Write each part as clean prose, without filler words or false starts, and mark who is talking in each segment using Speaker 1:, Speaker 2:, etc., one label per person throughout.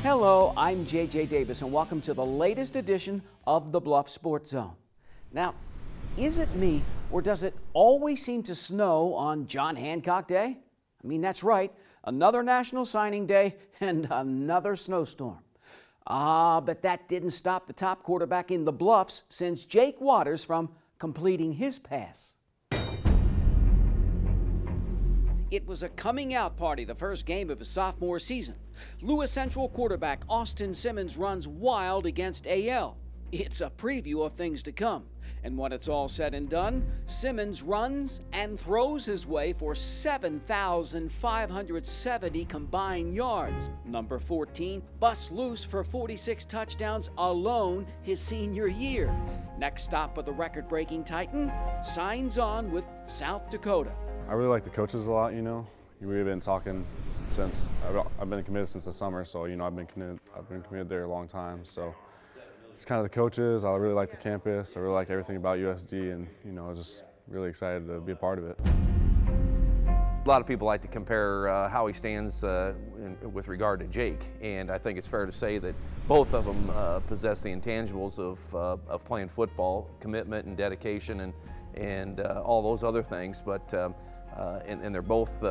Speaker 1: Hello, I'm J.J. Davis, and welcome to the latest edition of the Bluff Sports Zone. Now, is it me, or does it always seem to snow on John Hancock Day? I mean, that's right, another National Signing Day and another snowstorm. But that didn't stop the top quarterback in the Bluffs since Jake Waters from completing his pass. It was a coming out party the first game of his sophomore season. Lewis Central quarterback Austin Simmons runs wild against AL. It's a preview of things to come. And when it's all said and done, Simmons runs and throws his way for 7,570 combined yards. Number 14 busts loose for 46 touchdowns alone his senior year. Next stop for the record-breaking Titan signs on with South Dakota.
Speaker 2: I really like the coaches a lot, you know. We've been talking since, I've been committed since the summer, so, you know, I've been committed there a long time. So it's kind of the coaches. I really like the campus. I really like everything about USD, and, you know, just really excited to be a part of it.
Speaker 3: A lot of people like to compare how he stands with regard to Jake, and I think it's fair to say that both of them possess the intangibles of playing football, commitment and dedication and all those other things, but and they're both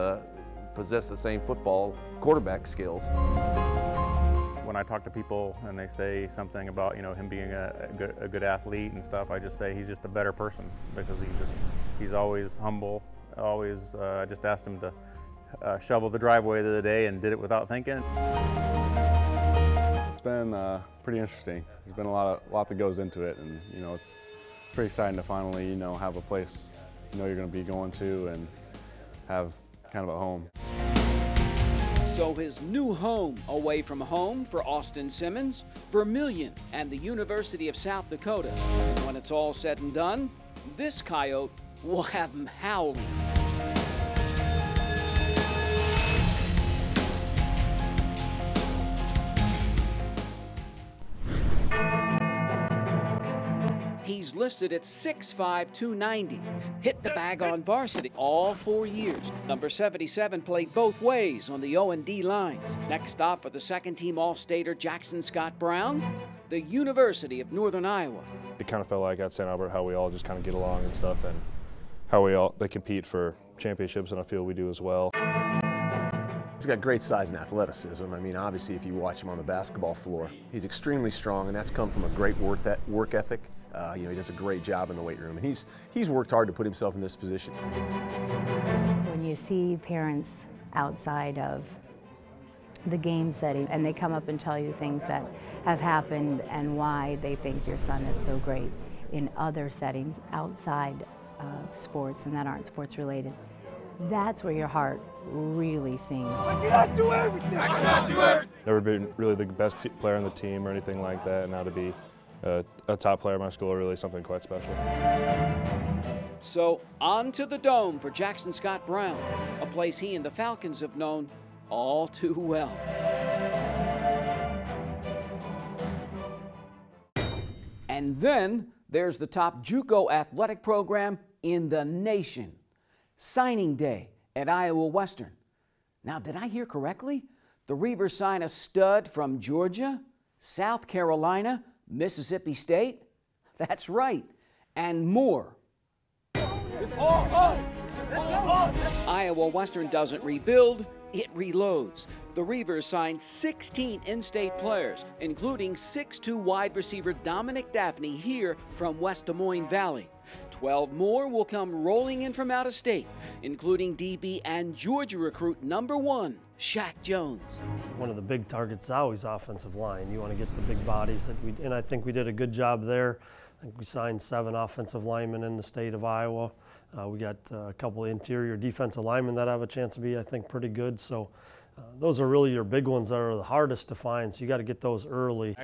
Speaker 3: possess the same football quarterback skills.
Speaker 4: When I talk to people and they say something about, you know, him being a good athlete and stuff, I just say he's just a better person, because he's always humble. Always just asked him to shovel the driveway the other day and did it without thinking.
Speaker 2: It's been pretty interesting. There's been a lot that goes into it, and, you know, it's pretty exciting to finally, you know, have a place you know you're going to be going to and have kind of a home.
Speaker 1: So his new home away from home for Austin Simmons, Vermillion and the University of South Dakota. And when it's all said and done, this coyote will have him howling. He's listed at 6'5", 290. Hit the bag on varsity all 4 years. Number 77 played both ways on the O&D lines. Next stop for the second-team All-Stater Jackson Scott Brown, the University of Northern Iowa.
Speaker 5: It kind of felt like at St. Albert how we all just kind of get along and stuff, and how they compete for championships, and I feel we do as well.
Speaker 6: He's got great size and athleticism. I mean, obviously, if you watch him on the basketball floor, he's extremely strong, and that's come from a great work ethic. You know, he does a great job in the weight room, and he's worked hard to put himself in this position.
Speaker 7: When you see parents outside of the game setting and they come up and tell you things that have happened and why they think your son is so great in other settings outside of sports and that aren't sports related, that's where your heart really sings.
Speaker 8: I cannot do everything. I cannot do everything.
Speaker 5: Never been really the best player on the team or anything like that, and now to be a top player in my school, really something quite special.
Speaker 1: So on to the Dome for Jackson Scott Brown, a place he and the Falcons have known all too well. And then there's the top JUCO athletic program in the nation, signing day at Iowa Western. Now, did I hear correctly? The Reavers sign a stud from Georgia, South Carolina, Mississippi State? That's right, and more. Iowa Western doesn't rebuild, it reloads. The Reavers signed 16 in-state players, including 6'2" wide receiver Dominic Daphne here from West Des Moines Valley. 12 more will come rolling in from out of state, including DB and Georgia recruit number 1, Shaq Jones.
Speaker 9: One of the big targets is always offensive line. You want to get the big bodies, and I think we did a good job there. I think we signed 7 offensive linemen in the state of Iowa. We got a couple of interior defensive linemen that have a chance to be, I think, pretty good. So those are really your big ones that are the hardest to find. So you got to get those early.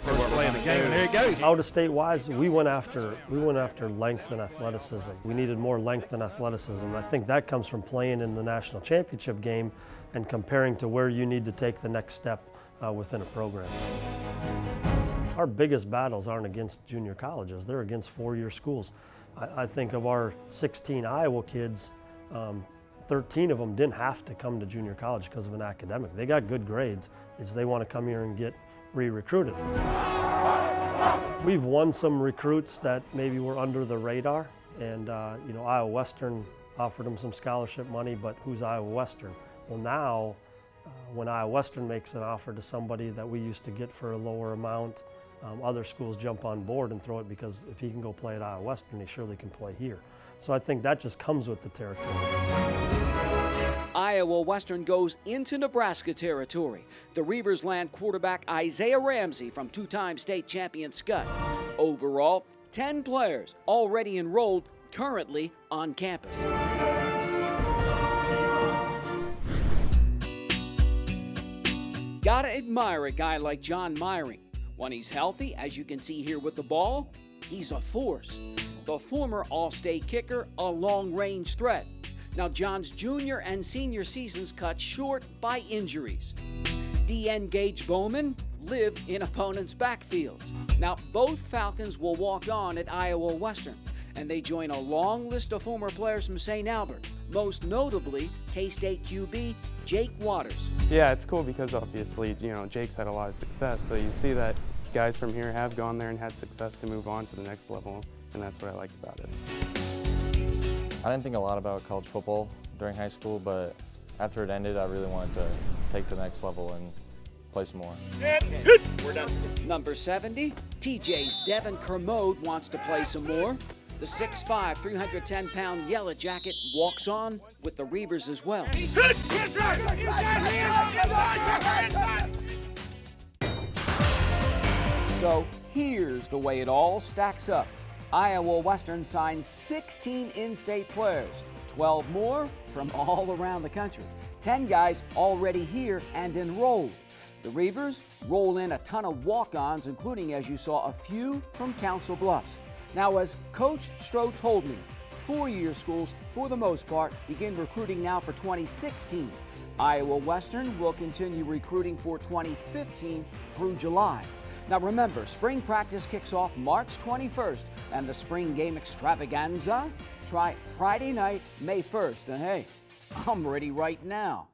Speaker 9: Out of state wise, we went after length and athleticism. We needed more length and athleticism. And I think that comes from playing in the national championship game and comparing to where you need to take the next step within a program. Our biggest battles aren't against junior colleges, they're against four-year schools. I think of our 16 Iowa kids, 13 of them didn't have to come to junior college because of an academic. They got good grades. It's they want to come here and get re-recruited. We've won some recruits that maybe were under the radar, and you know, Iowa Western offered them some scholarship money, but who's Iowa Western? Well, now when Iowa Western makes an offer to somebody that we used to get for a lower amount, other schools jump on board and throw it, because if he can go play at Iowa Western, he surely can play here. So I think that just comes with the territory.
Speaker 1: Iowa Western goes into Nebraska territory. The Reavers land quarterback Isaiah Ramsey from two-time state champion Scott. Overall, 10 players already enrolled, currently on campus. Gotta admire a guy like John Myring. When he's healthy, as you can see here with the ball, he's a force. The former All-State kicker, a long-range threat. Now, John's junior and senior seasons cut short by injuries. DN Gage Bowman lived in opponents' backfields. Now, both Falcons will walk on at Iowa Western, and they join a long list of former players from St. Albert, most notably K-State QB Jake Waters.
Speaker 10: Yeah, it's cool because obviously, you know, Jake's had a lot of success, so you see that guys from here have gone there and had success to move on to the next level, and that's what I like about it.
Speaker 11: I didn't think a lot about college football during high school, but after it ended, I really wanted to take the next level and play some more.
Speaker 1: We're done. Number 70, TJ's Devin Kermode wants to play some more. The 6'5", 310-pound Yellow Jacket walks on with the Reavers as well. So here's the way it all stacks up. Iowa Western signed 16 in-state players, 12 more from all around the country. 10 guys already here and enrolled. The Reavers roll in a ton of walk-ons, including, as you saw, a few from Council Bluffs. Now, as Coach Stroh told me, four-year schools, for the most part, begin recruiting now for 2016. Iowa Western will continue recruiting for 2015 through July. Now remember, spring practice kicks off March 21st, and the spring game extravaganza? Try Friday night, May 1st. And hey, I'm ready right now.